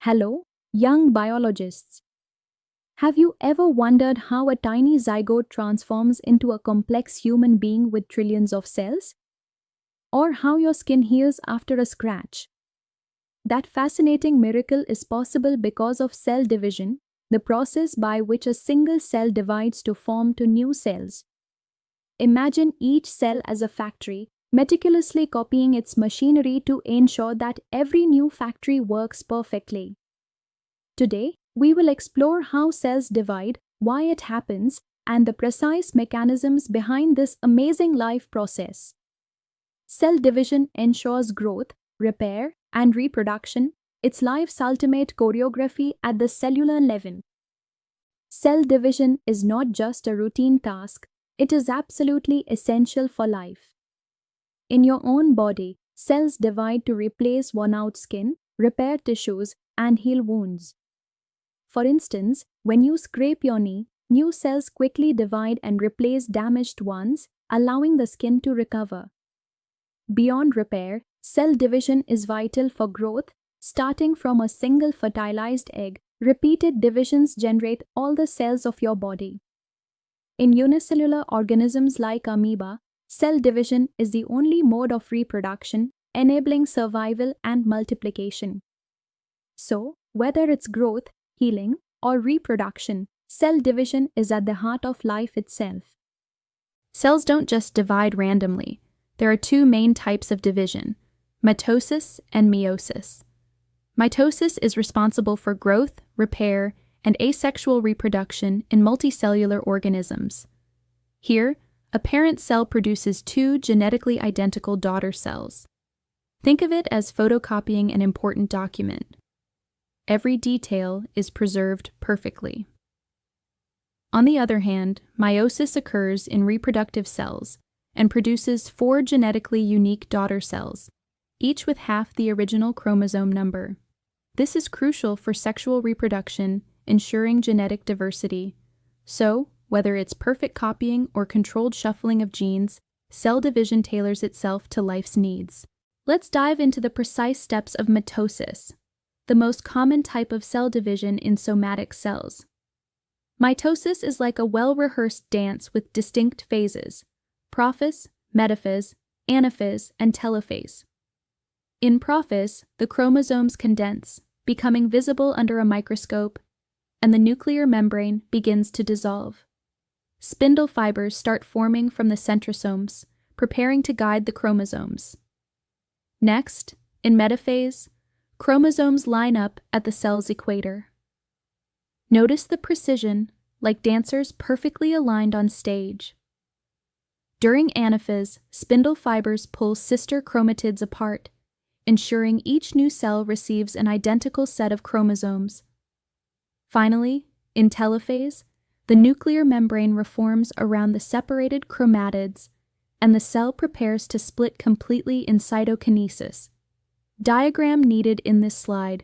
Hello, young biologists. Have you ever wondered how a tiny zygote transforms into a complex human being with trillions of cells? Or how your skin heals after a scratch? That fascinating miracle is possible because of cell division, the process by which a single cell divides to form two new cells. Imagine each cell as a factory, meticulously copying its machinery to ensure that every new factory works perfectly. Today, we will explore how cells divide, why it happens, and the precise mechanisms behind this amazing life process. Cell division ensures growth, repair, and reproduction, its life's ultimate choreography at the cellular level. Cell division is not just a routine task, it is absolutely essential for life. In your own body, cells divide to replace worn-out skin, repair tissues, and heal wounds. For instance, when you scrape your knee, new cells quickly divide and replace damaged ones, allowing the skin to recover. Beyond repair, cell division is vital for growth. Starting from a single fertilized egg, repeated divisions generate all the cells of your body. In unicellular organisms like amoeba, cell division is the only mode of reproduction, enabling survival and multiplication. So, whether it's growth, healing, or reproduction, cell division is at the heart of life itself. Cells don't just divide randomly. There are two main types of division: mitosis and meiosis. Mitosis is responsible for growth, repair, and asexual reproduction in multicellular organisms. Here, a parent cell produces two genetically identical daughter cells. Think of it as photocopying an important document. Every detail is preserved perfectly. On the other hand, meiosis occurs in reproductive cells and produces four genetically unique daughter cells, each with half the original chromosome number. This is crucial for sexual reproduction, ensuring genetic diversity. So, whether it's perfect copying or controlled shuffling of genes, cell division tailors itself to life's needs. Let's dive into the precise steps of mitosis, the most common type of cell division in somatic cells. Mitosis is like a well-rehearsed dance with distinct phases: prophase, metaphase, anaphase, and telophase. In prophase, the chromosomes condense, becoming visible under a microscope, and the nuclear membrane begins to dissolve. Spindle fibers start forming from the centrosomes, preparing to guide the chromosomes. Next, in metaphase, chromosomes line up at the cell's equator. Notice the precision, like dancers perfectly aligned on stage. During anaphase, spindle fibers pull sister chromatids apart, ensuring each new cell receives an identical set of chromosomes. Finally, in telophase, the nuclear membrane reforms around the separated chromatids, and the cell prepares to split completely in cytokinesis. Diagram needed in this slide.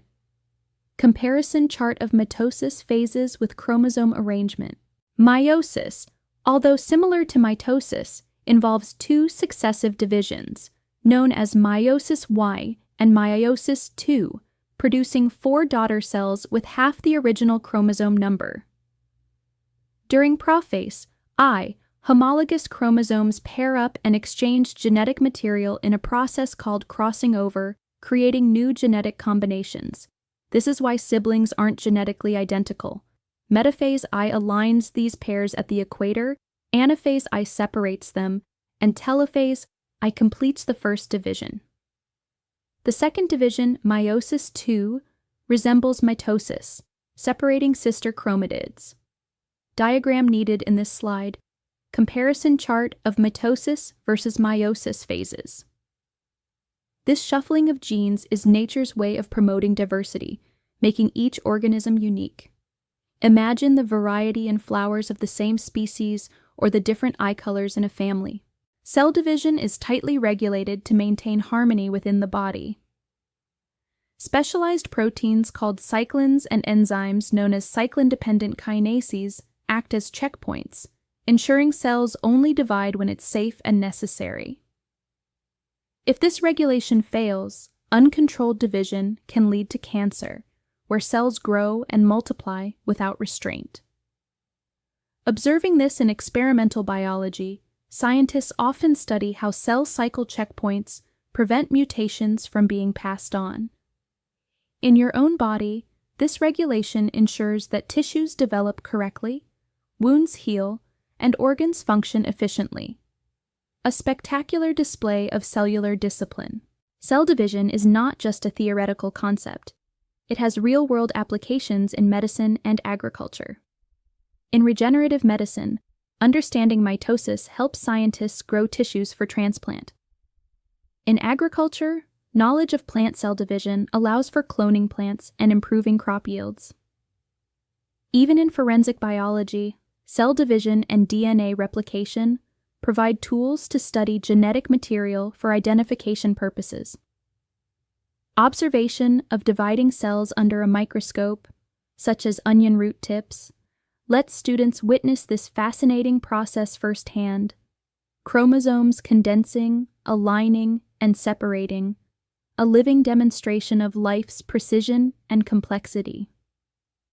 Comparison chart of mitosis phases with chromosome arrangement. Meiosis, although similar to mitosis, involves two successive divisions, known as meiosis I and meiosis II, producing four daughter cells with half the original chromosome number. During prophase, homologous chromosomes pair up and exchange genetic material in a process called crossing over, creating new genetic combinations. This is why siblings aren't genetically identical. Metaphase I aligns these pairs at the equator, anaphase I separates them, and telophase I completes the first division. The second division, meiosis II, resembles mitosis, separating sister chromatids. Diagram needed in this slide. Comparison chart of mitosis versus meiosis phases. This shuffling of genes is nature's way of promoting diversity, making each organism unique. Imagine the variety in flowers of the same species or the different eye colors in a family. Cell division is tightly regulated to maintain harmony within the body. Specialized proteins called cyclins and enzymes known as cyclin-dependent kinases act as checkpoints, ensuring cells only divide when it's safe and necessary. If this regulation fails, uncontrolled division can lead to cancer, where cells grow and multiply without restraint. Observing this in experimental biology, scientists often study how cell cycle checkpoints prevent mutations from being passed on. In your own body, this regulation ensures that tissues develop correctly, wounds heal, and organs function efficiently. A spectacular display of cellular discipline. Cell division is not just a theoretical concept. It has real-world applications in medicine and agriculture. In regenerative medicine, understanding mitosis helps scientists grow tissues for transplant. In agriculture, knowledge of plant cell division allows for cloning plants and improving crop yields. Even in forensic biology, cell division and DNA replication provide tools to study genetic material for identification purposes. Observation of dividing cells under a microscope, such as onion root tips, lets students witness this fascinating process firsthand: chromosomes condensing, aligning, and separating, a living demonstration of life's precision and complexity.